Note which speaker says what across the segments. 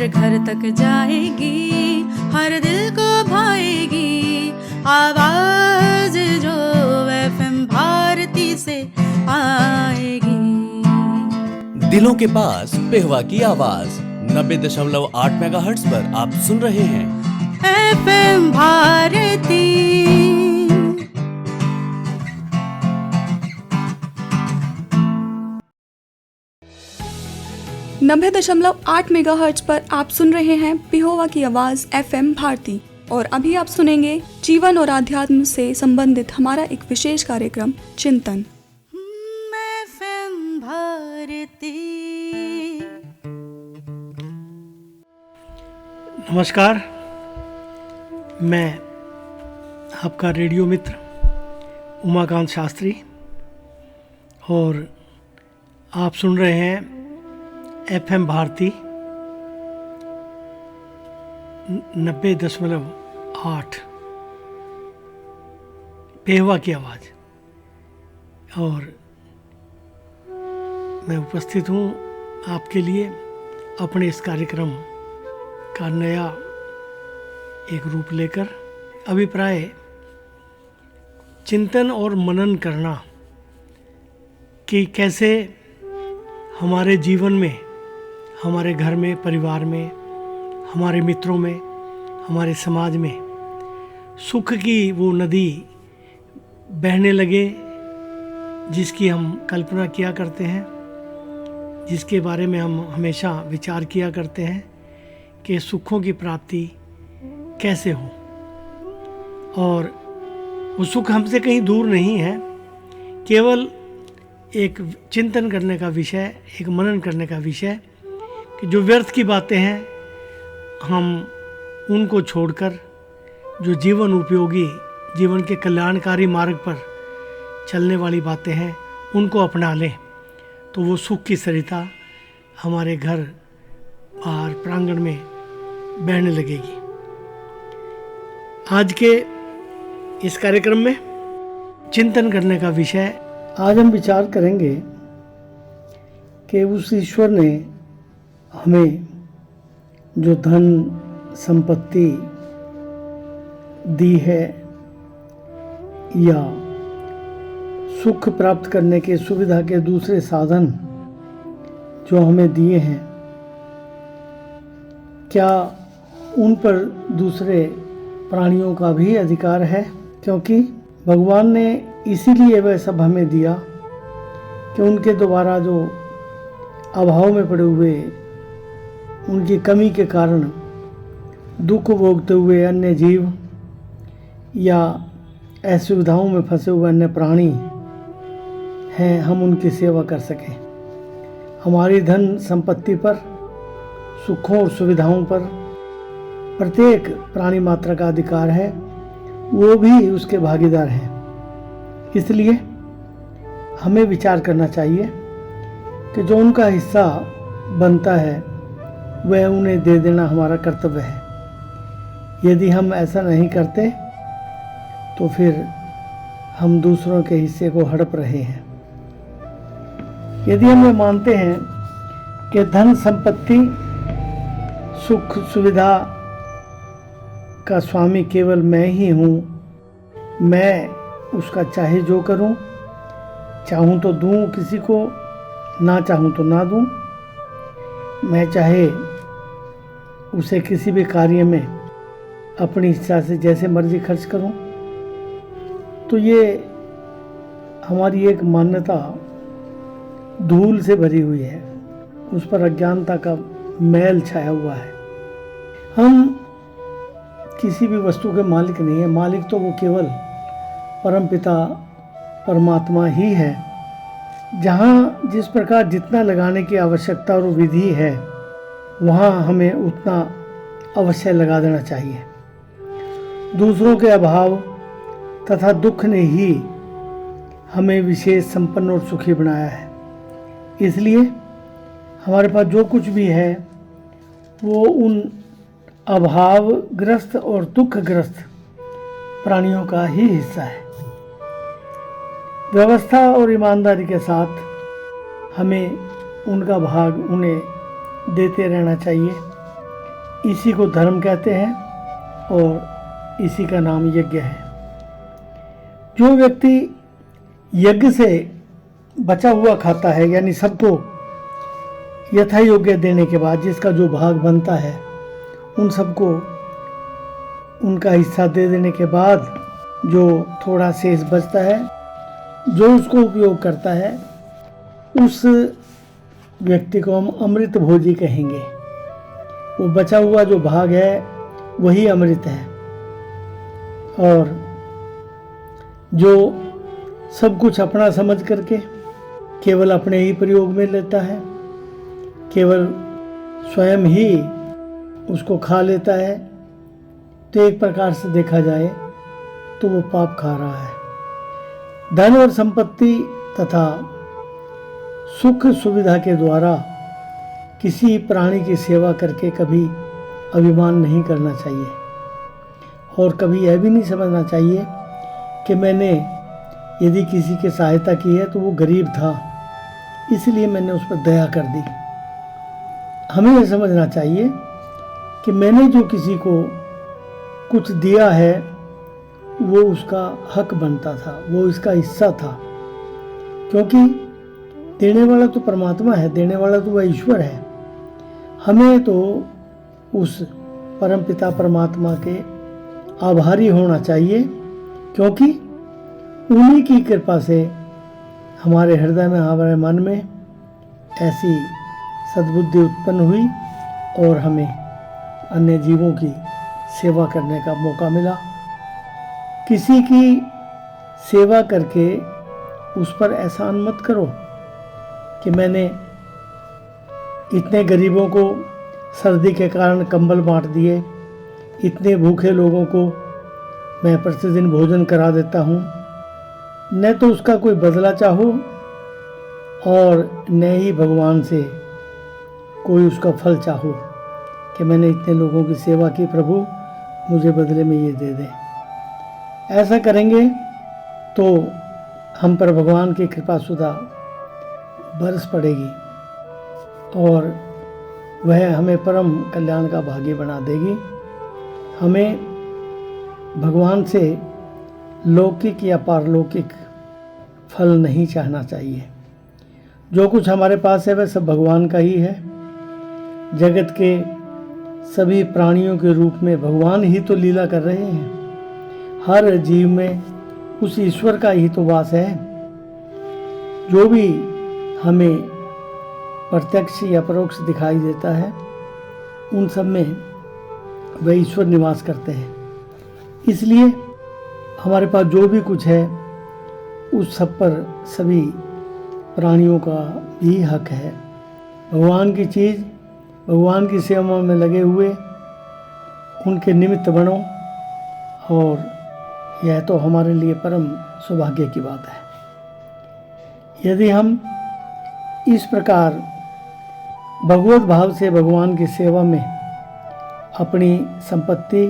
Speaker 1: हर घर तक जाएगी, हर दिल को भाएगी आवाज जो एफएम भारती से आएगी।
Speaker 2: दिलों के पास पेहवा की आवाज 90.8 मेगाहर्ट्ज पर आप सुन रहे हैं
Speaker 1: एफएम भारती।
Speaker 3: 90.8 मेगाहर्ट्ज पर आप सुन रहे हैं पेहवा की आवाज़ एफएम भारती। और अभी आप सुनेंगे जीवन और आध्यात्म से संबंधित हमारा एक विशेष कार्यक्रम चिंतन।
Speaker 1: एफएम भारती।
Speaker 4: नमस्कार, मैं आपका रेडियो मित्र उमाकांत शास्त्री और आप सुन रहे हैं एफएम भारती 90.8 पेहवा की आवाज़। और मैं उपस्थित हूँ आपके लिए अपने इस कार्यक्रम का नया एक रूप लेकर। अभिप्राय चिंतन और मनन करना कि कैसे हमारे जीवन में, हमारे घर में, परिवार में, हमारे मित्रों में, हमारे समाज में सुख की वो नदी बहने लगे जिसकी हम कल्पना किया करते हैं, जिसके बारे में हम हमेशा विचार किया करते हैं कि सुखों की प्राप्ति कैसे हो। और वो सुख हमसे कहीं दूर नहीं है, केवल एक चिंतन करने का विषय, एक मनन करने का विषय कि जो व्यर्थ की बातें हैं हम उनको छोड़कर जो जीवन उपयोगी, जीवन के कल्याणकारी मार्ग पर चलने वाली बातें हैं उनको अपना लें, तो वो सुख की सरिता हमारे घर बाहर प्रांगण में बहने लगेगी। आज के इस कार्यक्रम में चिंतन करने का विषय, आज हम विचार करेंगे कि उस ईश्वर ने हमें जो धन संपत्ति दी है या सुख प्राप्त करने के सुविधा के दूसरे साधन जो हमें दिए हैं, क्या उन पर दूसरे प्राणियों का भी अधिकार है? क्योंकि भगवान ने इसीलिए वह सब हमें दिया कि उनके द्वारा जो अभाव में पड़े हुए, उनकी कमी के कारण दुख भोगते हुए अन्य जीव या असुविधाओं में फंसे हुए अन्य प्राणी हैं, हम उनकी सेवा कर सकें। हमारी धन संपत्ति पर, सुखों और सुविधाओं पर प्रत्येक प्राणी मात्र का अधिकार है, वो भी उसके भागीदार हैं। इसलिए हमें विचार करना चाहिए कि जो उनका हिस्सा बनता है वह उन्हें दे देना हमारा कर्तव्य है। यदि हम ऐसा नहीं करते तो फिर हम दूसरों के हिस्से को हड़प रहे हैं। यदि हम ये मानते हैं कि धन संपत्ति, सुख सुविधा का स्वामी केवल मैं ही हूँ, मैं उसका चाहे जो करूँ, चाहूँ तो दूँ किसी को, ना चाहूँ तो ना दूँ, मैं चाहे उसे किसी भी कार्य में अपनी इच्छा से जैसे मर्जी खर्च करूँ, तो ये हमारी एक मान्यता धूल से भरी हुई है, उस पर अज्ञानता का मैल छाया हुआ है। हम किसी भी वस्तु के मालिक नहीं है, मालिक तो वो केवल परमपिता परमात्मा ही है। जहाँ जिस प्रकार जितना लगाने की आवश्यकता और विधि है, वहाँ हमें उतना अवश्य लगा देना चाहिए। दूसरों के अभाव तथा दुख ने ही हमें विशेष संपन्न और सुखी बनाया है। इसलिए हमारे पास जो कुछ भी है वो उन अभावग्रस्त और दुखग्रस्त प्राणियों का ही हिस्सा है। व्यवस्था और ईमानदारी के साथ हमें उनका भाग उन्हें देते रहना चाहिए। इसी को धर्म कहते हैं और इसी का नाम यज्ञ है। जो व्यक्ति यज्ञ से बचा हुआ खाता है, यानी सबको यथा योग्य देने के बाद जिसका जो भाग बनता है उन सबको उनका हिस्सा दे देने के बाद जो थोड़ा शेष बचता है, जो उसको उपयोग करता है, उस व्यक्ति को हम अमृत भोजी कहेंगे। वो बचा हुआ जो भाग है वही अमृत है। और जो सब कुछ अपना समझ करके केवल अपने ही प्रयोग में लेता है, केवल स्वयं ही उसको खा लेता है, तो एक प्रकार से देखा जाए तो वो पाप खा रहा है। धन और संपत्ति तथा सुख सुविधा के द्वारा किसी प्राणी की सेवा करके कभी अभिमान नहीं करना चाहिए और कभी यह भी नहीं समझना चाहिए कि मैंने यदि किसी की सहायता की है तो वो गरीब था इसलिए मैंने उस पर दया कर दी। हमें यह समझना चाहिए कि मैंने जो किसी को कुछ दिया है वो उसका हक बनता था, वो इसका हिस्सा था, क्योंकि देने वाला तो परमात्मा है, देने वाला तो वह ईश्वर है। हमें तो उस परमपिता परमात्मा के आभारी होना चाहिए, क्योंकि उन्हीं की कृपा से हमारे हृदय में, हमारे मन में ऐसी सद्बुद्धि उत्पन्न हुई और हमें अन्य जीवों की सेवा करने का मौका मिला। किसी की सेवा करके उस पर एहसान मत करो कि मैंने इतने गरीबों को सर्दी के कारण कंबल बांट दिए, इतने भूखे लोगों को मैं प्रतिदिन भोजन करा देता हूँ। न तो उसका कोई बदला चाहो और न ही भगवान से कोई उसका फल चाहो कि मैंने इतने लोगों की सेवा की, प्रभु मुझे बदले में ये दे दे। ऐसा करेंगे तो हम पर भगवान की कृपा सुधा बरस पड़ेगी और वह हमें परम कल्याण का भागी बना देगी। हमें भगवान से लौकिक या पारलौकिक फल नहीं चाहना चाहिए। जो कुछ हमारे पास है वह सब भगवान का ही है। जगत के सभी प्राणियों के रूप में भगवान ही तो लीला कर रहे हैं। हर जीव में उस ईश्वर का ही तो वास है। जो भी हमें प्रत्यक्ष या परोक्ष दिखाई देता है उन सब में वह ईश्वर निवास करते हैं। इसलिए हमारे पास जो भी कुछ है उस सब पर सभी प्राणियों का भी हक है। भगवान की चीज़, भगवान की सेवा में लगे हुए उनके निमित्त बनो और यह तो हमारे लिए परम सौभाग्य की बात है। यदि हम इस प्रकार भगवत भाव से भगवान की सेवा में अपनी संपत्ति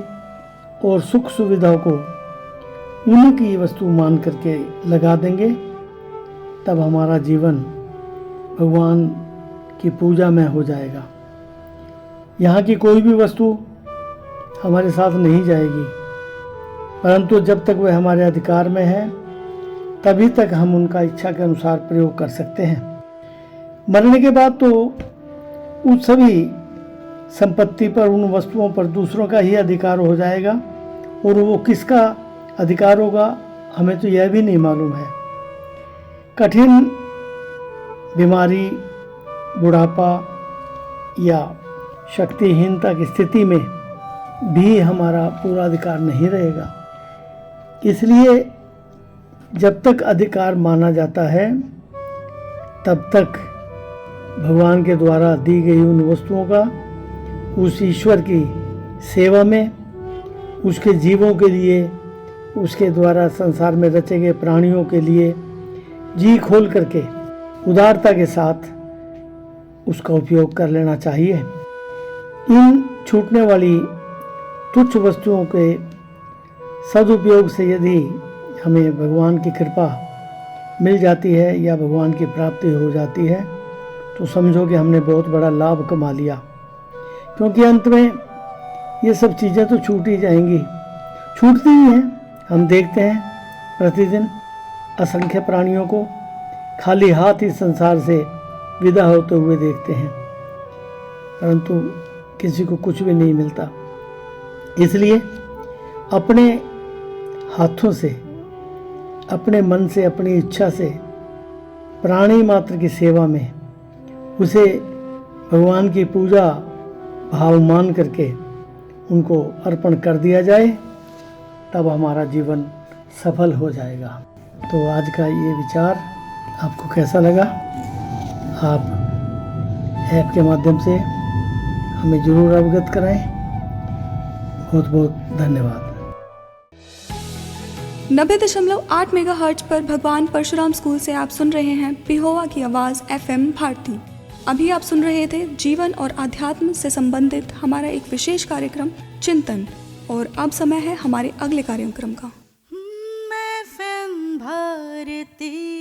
Speaker 4: और सुख सुविधा को उन्हीं की वस्तु मान करके लगा देंगे, तब हमारा जीवन भगवान की पूजा में हो जाएगा। यहाँ की कोई भी वस्तु हमारे साथ नहीं जाएगी, परंतु जब तक वह हमारे अधिकार में है तभी तक हम उनका इच्छा के अनुसार प्रयोग कर सकते हैं। मरने के बाद तो उस सभी संपत्ति पर, उन वस्तुओं पर दूसरों का ही अधिकार हो जाएगा और वो किसका अधिकार होगा हमें तो यह भी नहीं मालूम है। कठिन बीमारी, बुढ़ापा या शक्तिहीनता की स्थिति में भी हमारा पूरा अधिकार नहीं रहेगा। इसलिए जब तक अधिकार माना जाता है तब तक भगवान के द्वारा दी गई उन वस्तुओं का उस ईश्वर की सेवा में, उसके जीवों के लिए, उसके द्वारा संसार में रचे गए प्राणियों के लिए जी खोल करके उदारता के साथ उसका उपयोग कर लेना चाहिए। इन छूटने वाली तुच्छ वस्तुओं के सदुपयोग से यदि हमें भगवान की कृपा मिल जाती है या भगवान की प्राप्ति हो जाती है तो समझो कि हमने बहुत बड़ा लाभ कमा लिया, क्योंकि अंत में ये सब चीज़ें तो छूट ही जाएंगी, छूटती ही हैं। हम देखते हैं प्रतिदिन असंख्य प्राणियों को खाली हाथ इस संसार से विदा होते हुए देखते हैं, परंतु किसी को कुछ भी नहीं मिलता। इसलिए अपने हाथों से, अपने मन से, अपनी इच्छा से प्राणी मात्र की सेवा में उसे भगवान की पूजा भाव मान करके उनको अर्पण कर दिया जाए, तब हमारा जीवन सफल हो जाएगा। तो आज का ये विचार आपको कैसा लगा? आप ऐप के माध्यम से हमें ज़रूर अवगत कराएं। बहुत बहुत धन्यवाद।
Speaker 3: 90.8 मेगाहर्ट्ज पर भगवान परशुराम स्कूल से आप सुन रहे हैं पिहोवा की आवाज़ FM भारती। अभी आप सुन रहे थे जीवन और आध्यात्म से संबंधित हमारा एक विशेष कार्यक्रम चिंतन, और अब समय है हमारे अगले कार्यक्रम का।
Speaker 1: FM भारती।